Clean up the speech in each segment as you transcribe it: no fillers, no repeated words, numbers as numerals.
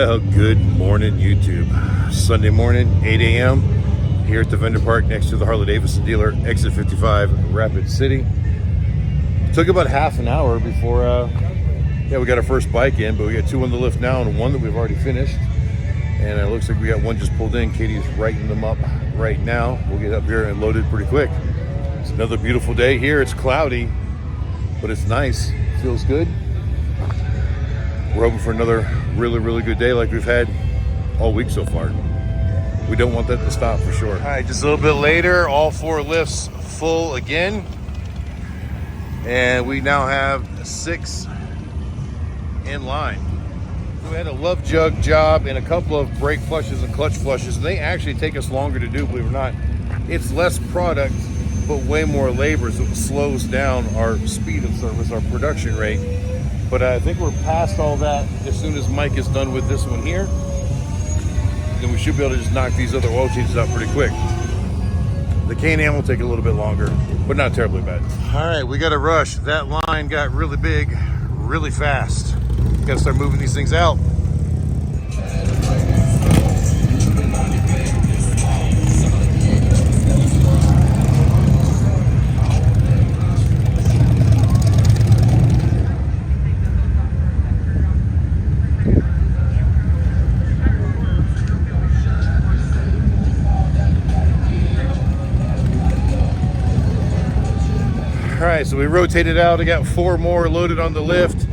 Well, good morning, YouTube. Sunday morning, 8 a.m. here at the vendor park next to the Harley-Davidson dealer, exit 55, Rapid City. Took about half an hour before, we got our first bike in, but we got two on the lift now and one that we've already finished. And it looks like we got one just pulled in. Katie's writing them up right now. We'll get up here and load it pretty quick. It's another beautiful day here. It's cloudy, but it's nice. Feels good. We're hoping for another really good day like we've had all week so far. We don't want that to stop for sure. All right, just a little bit later, all four lifts full again. And we now have 6 in line. We had a love jug job and a couple of brake flushes and clutch flushes, and they actually take us longer to do, believe it or not. It's less product, but way more labor, so it slows down our speed of service, our production rate. But I think we're past all that as soon as Mike is done with this one here. Then we should be able to just knock these other oil changes out pretty quick. The K&N will take a little bit longer, but not terribly bad. All right, we got to rush. That line got really big, really fast. Got to start moving these things out. All right, so we rotated out. I got 4 more loaded on the lift.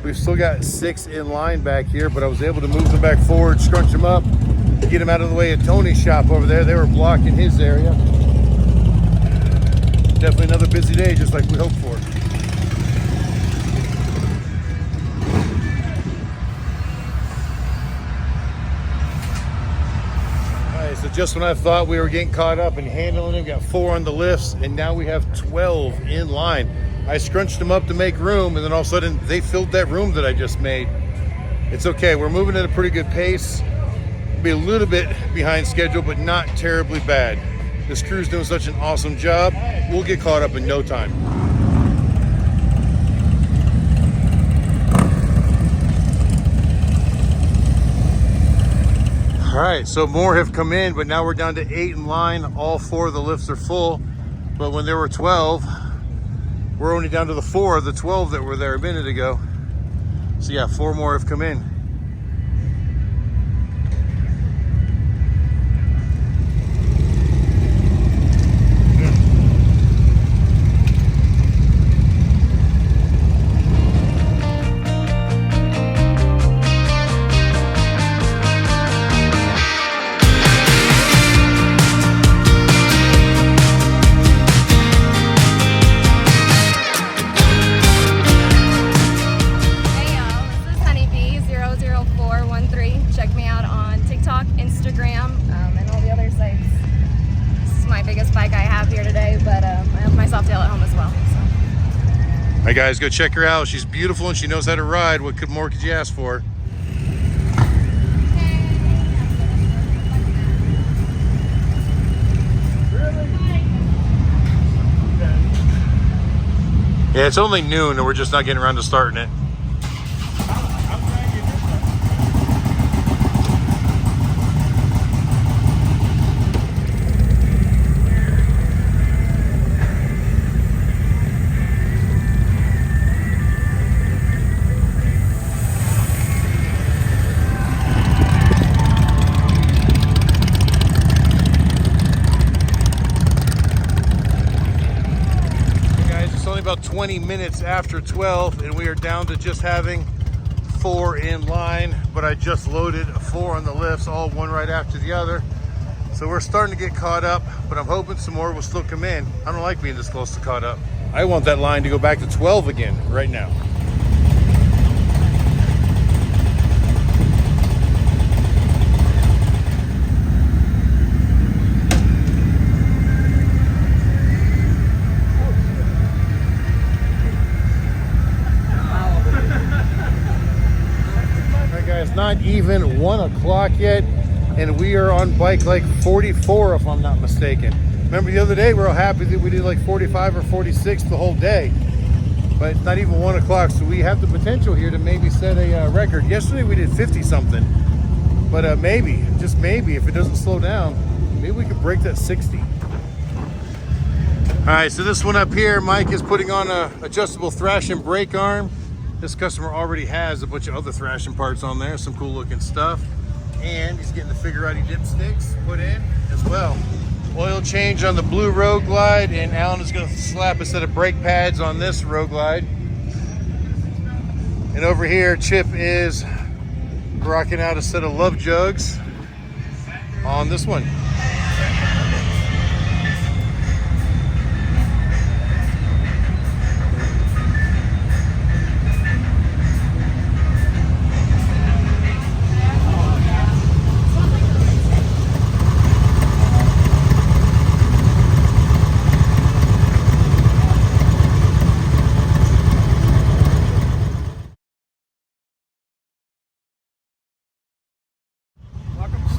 We've still got 6 in line back here, but I was able to move them back forward, scrunch them up, get them out of the way of Tony's shop over there. They were blocking his area. Definitely another busy day, just like we hoped for. So just when I thought we were getting caught up and handling it, we got 4 on the lifts, and now we have 12 in line. I scrunched them up to make room, and then all of a sudden they filled that room that I just made. It's okay, we're moving at a pretty good pace. We'll be a little bit behind schedule, but not terribly bad. This crew's doing such an awesome job. We'll get caught up in no time. All right, so more have come in, but now we're down to 8 in line. All 4 of the lifts are full, but when there were 12, we're only down to the 4 of the 12 that were there a minute ago. So yeah, 4 more have come in. Hey guys, go check her out. She's beautiful and she knows how to ride. What more could you ask for? Yeah, it's only noon and we're just not getting around to starting it. About 20 minutes after 12 and we are down to just having 4 in line, but I just loaded 4 on the lifts, all one right after the other. So we're starting to get caught up, but I'm hoping some more will still come in. I don't like being this close to caught up. I want that line to go back to 12 again right now. It's not even 1 o'clock yet, and we are on bike like 44 if I'm not mistaken. Remember the other day we were all happy that we did like 45 or 46 the whole day, but it's not even 1 o'clock, so we have the potential here to maybe set a record. Yesterday we did 50 something, But maybe, just maybe, if it doesn't slow down, maybe we could break that 60. All right, so this one up here, Mike is putting on a adjustable thrashing brake arm. This customer already has a bunch of other thrashing parts on there, some cool looking stuff. And he's getting the Figurati dipsticks put in as well. Oil change on the blue Road Glide, and Alan is gonna slap a set of brake pads on this Road Glide. And over here, Chip is rocking out a set of love jugs on this one.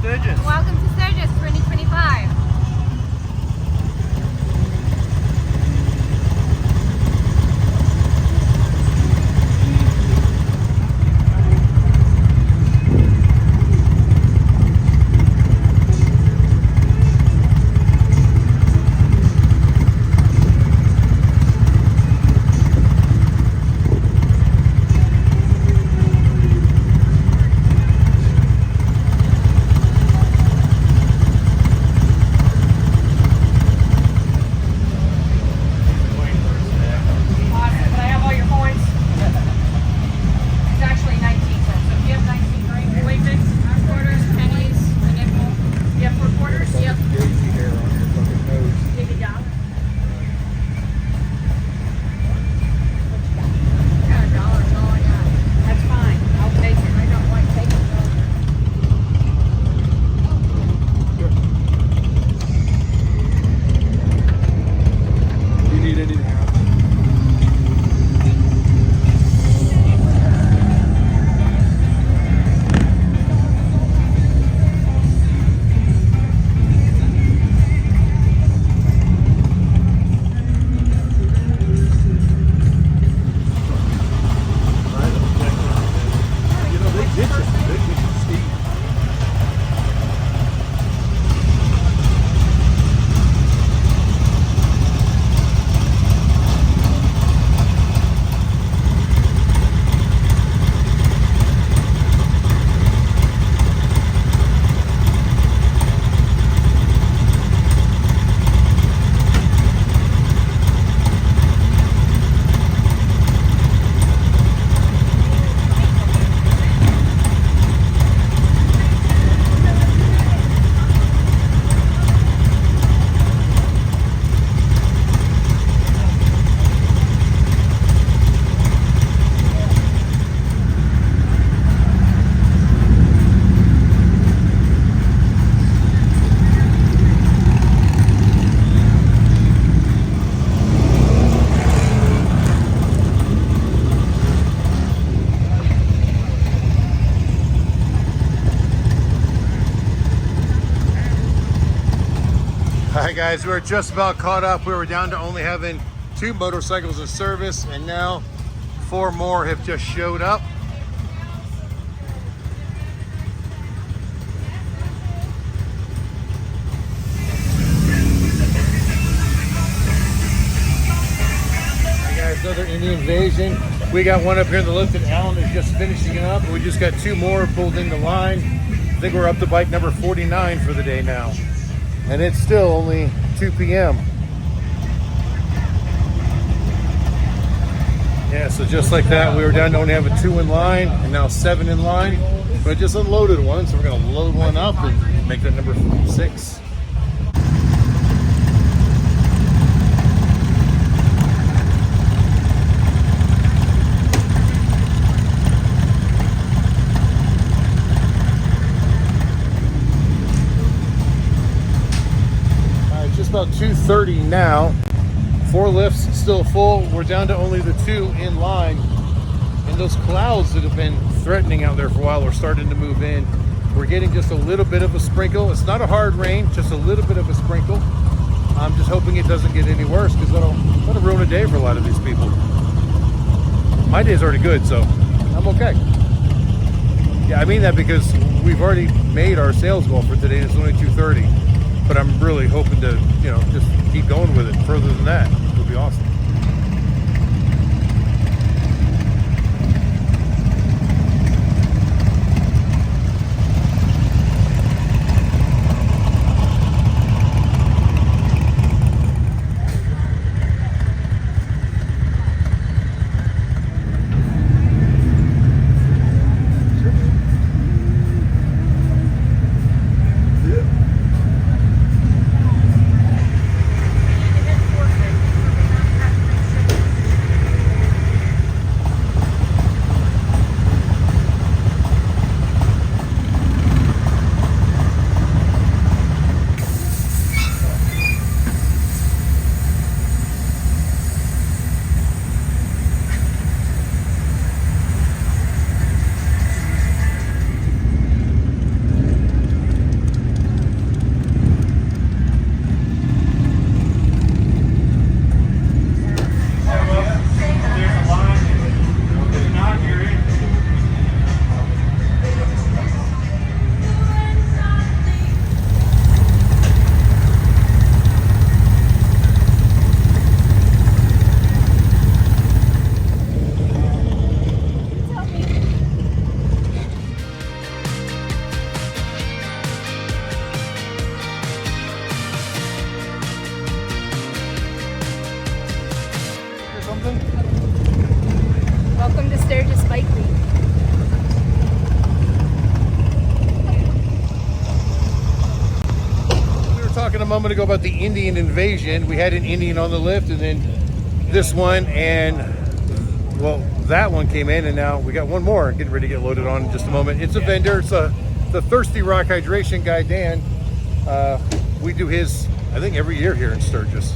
Sturgis. Welcome to Sturgis 2025. Hi guys, we're just about caught up. We were down to only having 2 motorcycles in service, and now 4 more have just showed up. Hey guys, another Indian invasion. We got one up here in the lift, and Alan is just finishing it up. We just got 2 more pulled in the line. I think we're up to bike number 49 for the day now. And it's still only 2 p.m. Yeah, so just like that, we were down to only having 2 in line, and now 7 in line. But just unloaded one, so we're gonna load one up and make that number 6. About 2:30 now. 4 lifts still full. We're down to only the 2 in line, and those clouds that have been threatening out there for a while are starting to move in. We're getting just a little bit of a sprinkle. It's not a hard rain, just a little bit of a sprinkle. I'm just hoping it doesn't get any worse, because that'll ruin a day for a lot of these people. My day's already good, so I'm okay. Yeah, I mean that because we've already made our sales goal for today. It's only 2:30, but I'm really hoping to, you know, just keep going with it further than that. It'll be awesome. Welcome to Sturgis Bike Week. We were talking a moment ago about the Indian invasion. We had an Indian on the lift, and then this one, and well, that one came in, and now we got one more getting ready to get loaded on in just a moment. It's a vendor. It's the Thirsty Rock Hydration guy, Dan. We do his, I think, every year here in Sturgis.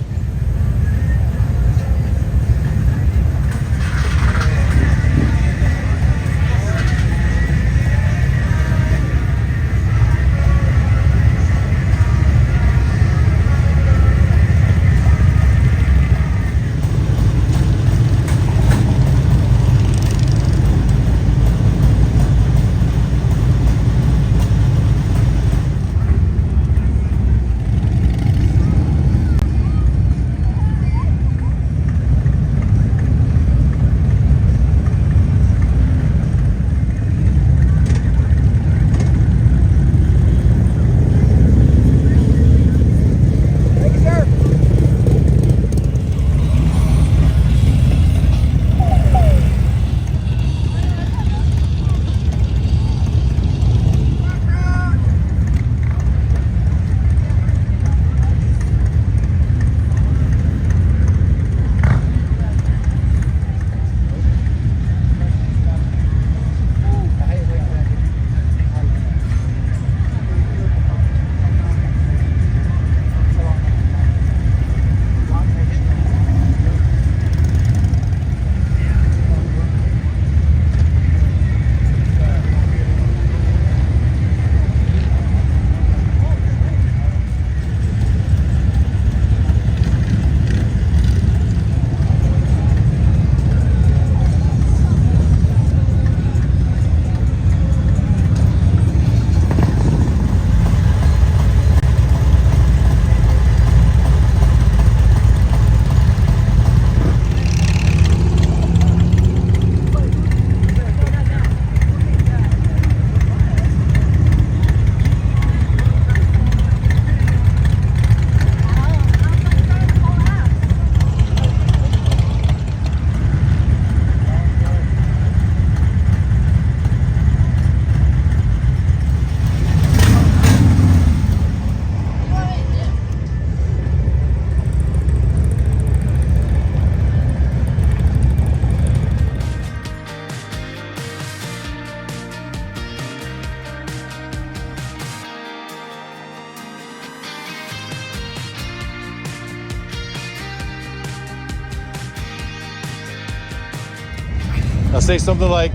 I'll say something like,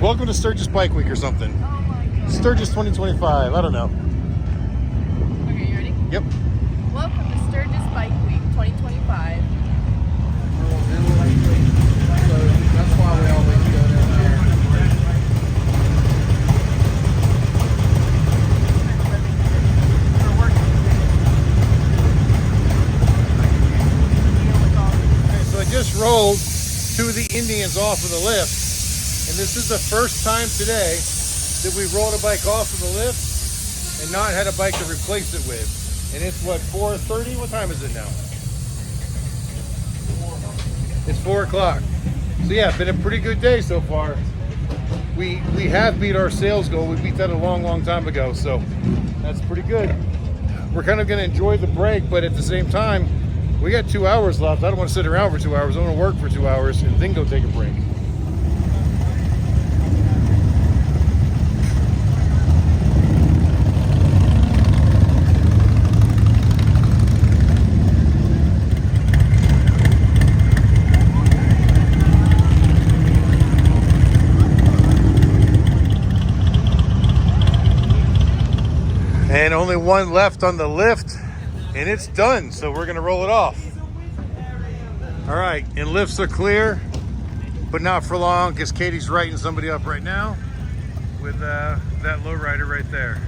welcome to Sturgis Bike Week or something. Oh my God. Sturgis 2025, I don't know. Okay, you ready? Yep. Welcome to Sturgis Bike Week 2025. So that's why we always go down there. Indians off of the lift. And this is the first time today that we rolled a bike off of the lift and not had a bike to replace it with. And it's what, 4:30? What time is it now? It's 4 o'clock. So yeah, been a pretty good day so far. We have beat our sales goal. We beat that a long time ago, so that's pretty good. We're kind of going to enjoy the break, but at the same time, we got 2 hours left. I don't want to sit around for 2 hours. I want to work for 2 hours and then go take a break. And only one left on the lift, and it's done. So we're gonna roll it off. All right, and lifts are clear, but not for long, because Katie's writing somebody up right now with that lowrider right there.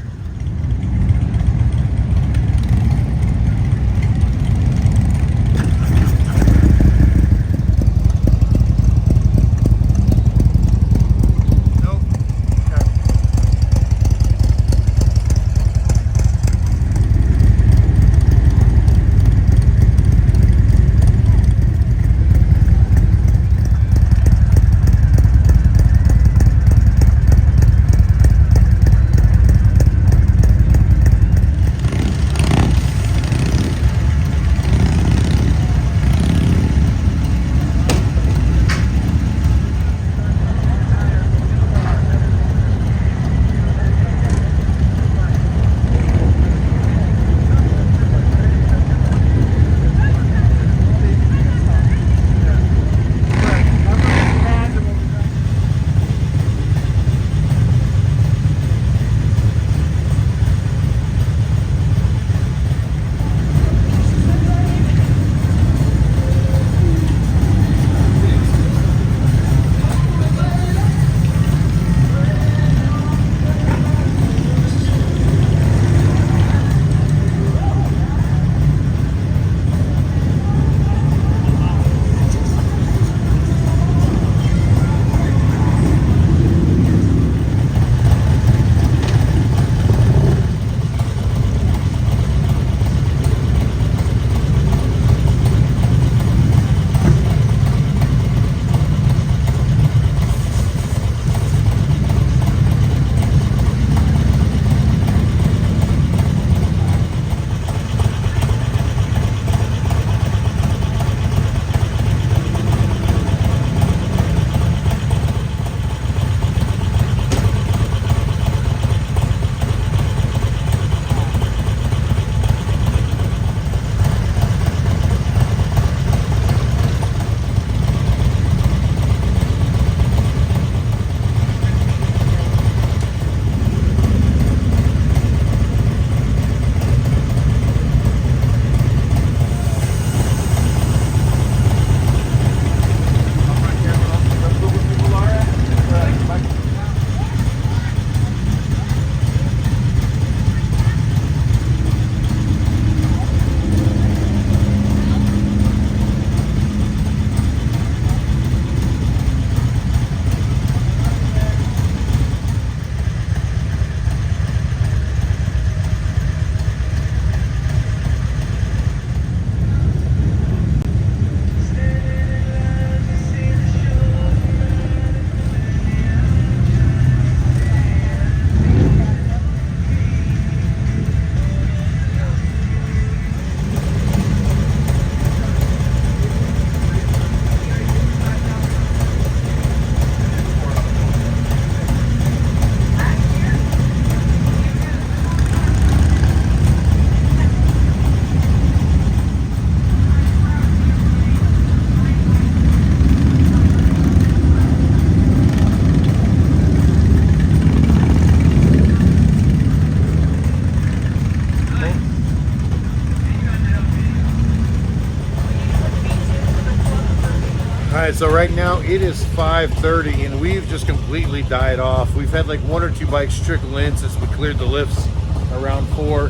All right, so right now it is 5:30 and we've just completely died off. We've had like one or two bikes trickle in since we cleared the lifts around 4,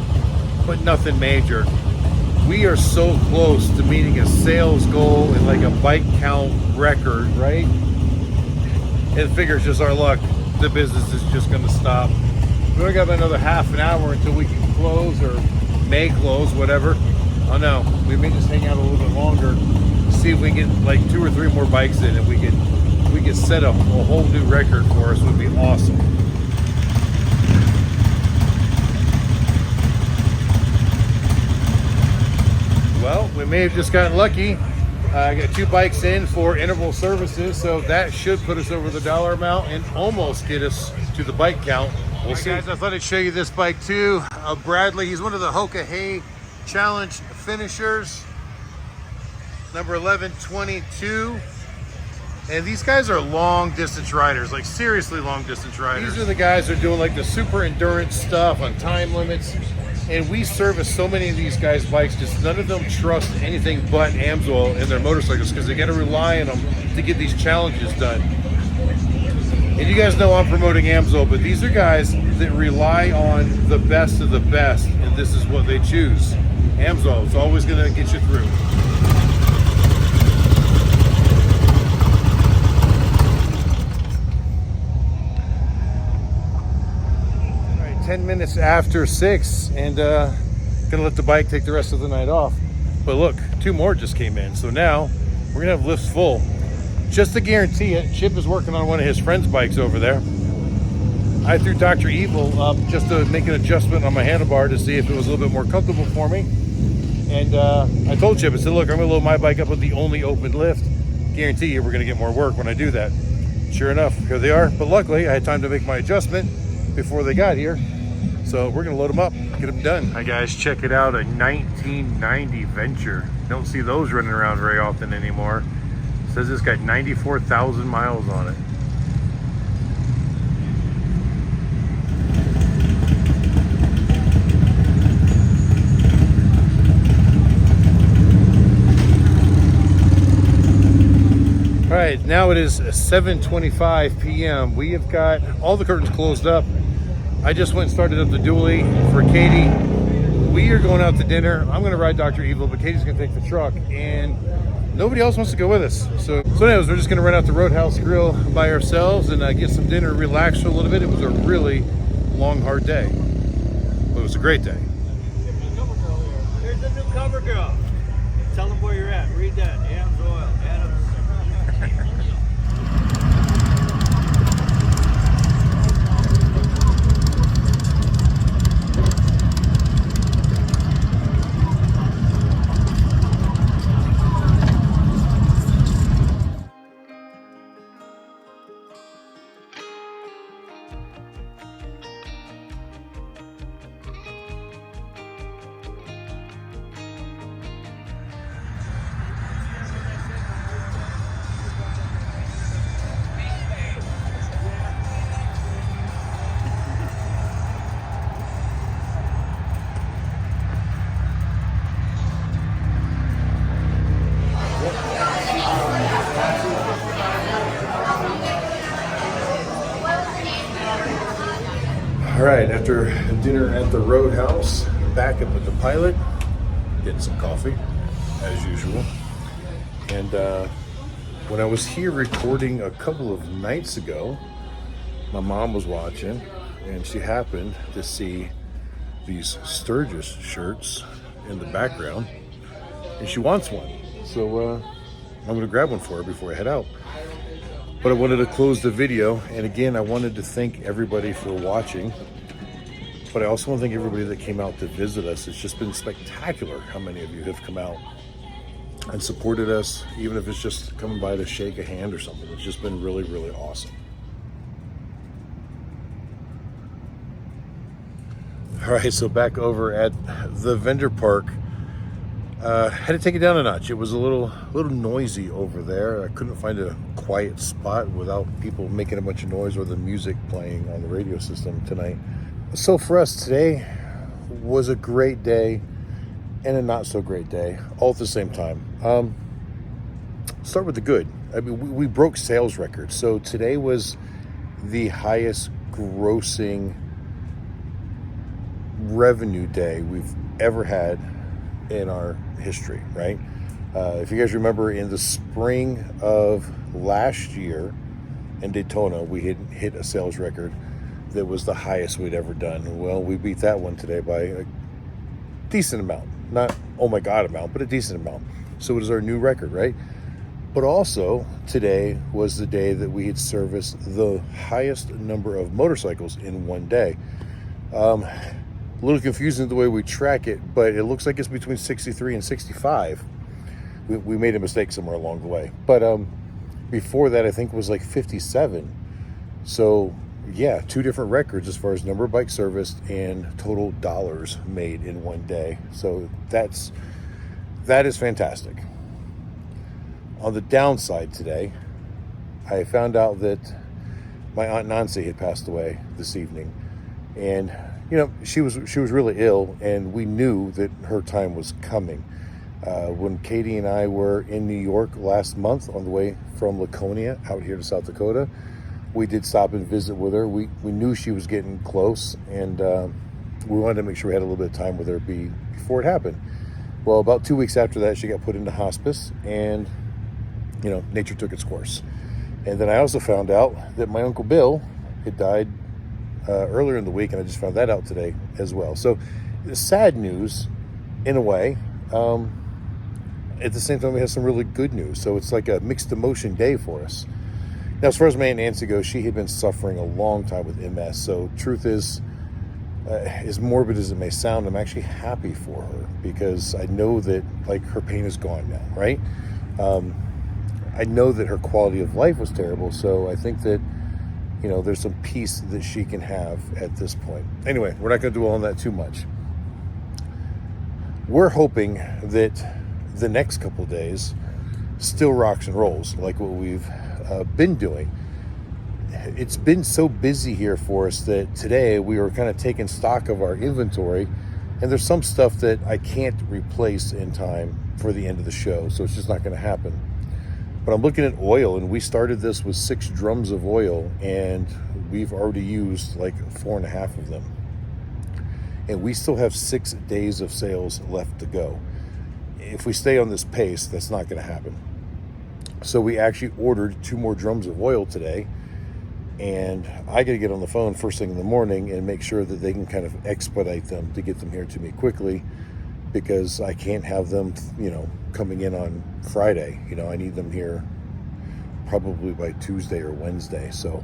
but nothing major. we are so close to meeting a sales goal and like a bike count record, right? And figures just our luck, the business is just going to stop. We only got about another half an hour until we can close, or may close, whatever. Oh no, we may just hang out a little bit longer, see if we can get like 2 or 3 more bikes in, and we could set up a whole new record for us. Would be awesome. Well, we may have just gotten lucky. I got 2 bikes in for interval services, so that should put us over the dollar amount and almost get us to the bike count. We'll see. Guys, I thought I'd show you this bike too. Bradley, he's one of the Hoka Hay Challenge finishers, number 1122. And these guys are long distance riders, like seriously long distance riders. These are the guys that are doing like the super endurance stuff on time limits. And we service so many of these guys' bikes because none of them trust anything but Amsoil in their motorcycles, because they got to rely on them to get these challenges done. And you guys know I'm promoting Amsoil, but these are guys that rely on the best of the best, and this is what they choose. Amsoil, it's always going to get you through. All right, 10 minutes after 6, and gonna let the bike take the rest of the night off. But look, 2 more just came in, so now we're gonna have lifts full. Just to guarantee it, Chip is working on one of his friend's bikes over there. I threw Dr. Evil up just to make an adjustment on my handlebar to see if it was a little bit more comfortable for me. And I told Chip, I said, look, I'm gonna load my bike up with the only open lift. Guarantee you we're gonna get more work when I do that. Sure enough, here they are. But luckily, I had time to make my adjustment before they got here. So we're gonna load them up, get them done. Hi guys, check it out, a 1990 Venture. Don't see those running around very often anymore. Says it's got 94,000 miles on it. All right, now it is 7:25 p.m. We have got all the curtains closed up. I just went and started up the dually for Katie. We are going out to dinner. I'm gonna ride Dr. Evil, but Katie's gonna take the truck, and nobody else wants to go with us. So anyways, we're just gonna run out to Roadhouse Grill by ourselves and get some dinner, relax for a little bit. It was a really long, hard day, but it was a great day. Here's the new cover girl. Tell them where you're at. Read that. Amsoil Adam. All right, after dinner at the Roadhouse, back up at the Pilot, getting some coffee, as usual. And when I was here recording a couple of nights ago, my mom was watching, and she happened to see these Sturgis shirts in the background, and she wants one. So I'm gonna grab one for her before I head out. But I wanted to close the video, and again, I wanted to thank everybody for watching, but I also want to thank everybody that came out to visit us. It's just been spectacular how many of you have come out and supported us, even if it's just coming by to shake a hand or something. It's just been really, really awesome. All right, so back over at the vendor park. Had to take it down a notch. It was a little noisy over there. I couldn't find a quiet spot without people making a bunch of noise or the music playing on the radio system tonight. So for us today was a great day and a not so great day, all at the same time. Start with the good. I mean, we broke sales records. So today was the highest grossing revenue day we've ever had in our history, right? If you guys remember, in the spring of last year in Daytona, we had hit a sales record that was the highest we'd ever done. Well, we beat that one today by a decent amount. Not, oh my God amount, but a decent amount. So it is our new record, right? But also, today was the day that we had serviced the highest number of motorcycles in one day. A little confusing the way we track it, but it looks like it's between 63 and 65. We made a mistake somewhere along the way. But before that, I think was like 57. So yeah, two different records as far as number of bikes serviced and total dollars made in one day. So that is fantastic. On the downside today, I found out that my Aunt Nancy had passed away this evening. And, you know, she was really ill, and we knew that her time was coming. When Katie and I were in New York last month on the way from Laconia out here to South Dakota, we did stop and visit with her. We knew she was getting close, and we wanted to make sure we had a little bit of time with her before it happened. Well, about 2 weeks after that, she got put into hospice, and, you know, nature took its course. And then I also found out that my Uncle Bill had died earlier in the week, and I just found that out today as well. So sad news in a way. At the same time, we have some really good news. So it's like a mixed emotion day for us. Now, as far as my Aunt Nancy goes, she had been suffering a long time with MS. So truth is, as morbid as it may sound, I'm actually happy for her because I know that, like, her pain is gone now, right? I know that her quality of life was terrible. So I think that, you know, there's some peace that she can have at this point. Anyway, we're not going to dwell on that too much. We're hoping that the next couple days still rocks and rolls like what we've been doing. It's been so busy here for us that today we were kind of taking stock of our inventory, and there's some stuff that I can't replace in time for the end of the show, so it's just not going to happen. But I'm looking at oil, and we started this with 6 drums of oil, and we've already used like 4.5 of them. And we still have 6 days of sales left to go. If we stay on this pace, that's not going to happen. So we actually ordered 2 more drums of oil today, and I got to get on the phone first thing in the morning and make sure that they can kind of expedite them to get them here to me quickly, because I can't have them, you know, coming in on Friday. You know, I need them here probably by Tuesday or Wednesday. So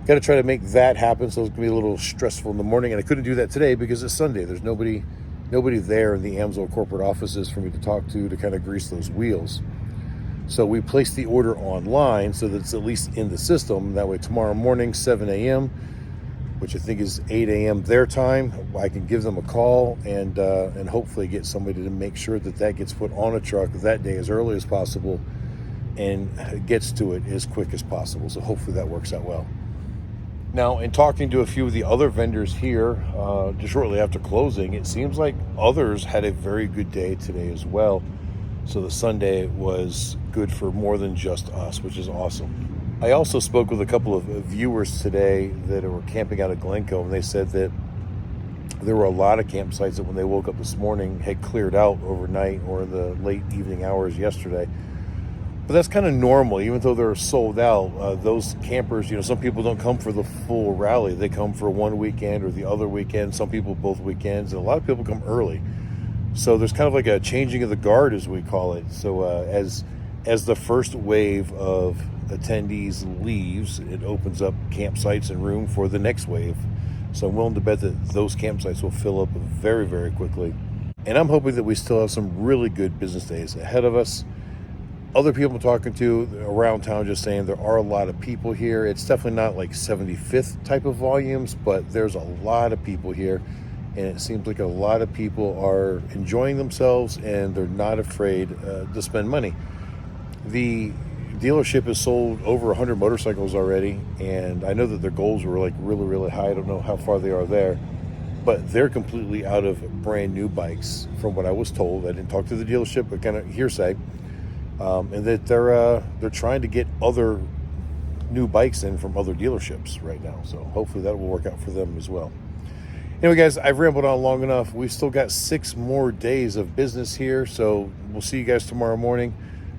got to try to make that happen. So it's going to be a little stressful in the morning, and I couldn't do that today because it's Sunday. There's nobody there in the Amsoil corporate offices for me to talk to kind of grease those wheels. So we placed the order online so that it's at least in the system. That way tomorrow morning, 7 a.m., which I think is 8 a.m. their time, I can give them a call and hopefully get somebody to make sure that that gets put on a truck that day as early as possible and gets to it as quick as possible. So hopefully that works out well. Now, in talking to a few of the other vendors here, just shortly after closing, it seems like others had a very good day today as well. So the Sunday was good for more than just us, which is awesome. I also spoke with a couple of viewers today that were camping out at Glencoe, and they said that there were a lot of campsites that when they woke up this morning had cleared out overnight or in the late evening hours yesterday. But that's kind of normal, even though they're sold out. Those campers, you know, some people don't come for the full rally. They come for one weekend or the other weekend. Some people both weekends, and a lot of people come early. So there's kind of like a changing of the guard, as we call it. So as the first wave of attendees leaves, it opens up campsites and room for the next wave. So I'm willing to bet that those campsites will fill up very, very quickly. And I'm hoping that we still have some really good business days ahead of us. Other people I'm talking to around town just saying there are a lot of people here. It's definitely not like 75th type of volumes, but there's a lot of people here. And it seems like a lot of people are enjoying themselves and they're not afraid to spend money. The dealership has sold over 100 motorcycles already, and I know that their goals were like really, really high. I don't know how far they are there, but they're completely out of brand new bikes from what I was told. I didn't talk to the dealership, but kind of hearsay. And that they're trying to get other new bikes in from other dealerships right now. So hopefully that will work out for them as well. Anyway, guys, I've rambled on long enough. We've still got 6 more days of business here, so we'll see you guys tomorrow morning.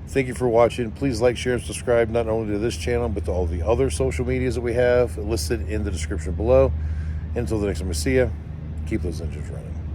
Thank you for watching. Please like, share, and subscribe not only to this channel, but to all the other social medias that we have listed in the description below. Until the next time we see you, keep those engines running.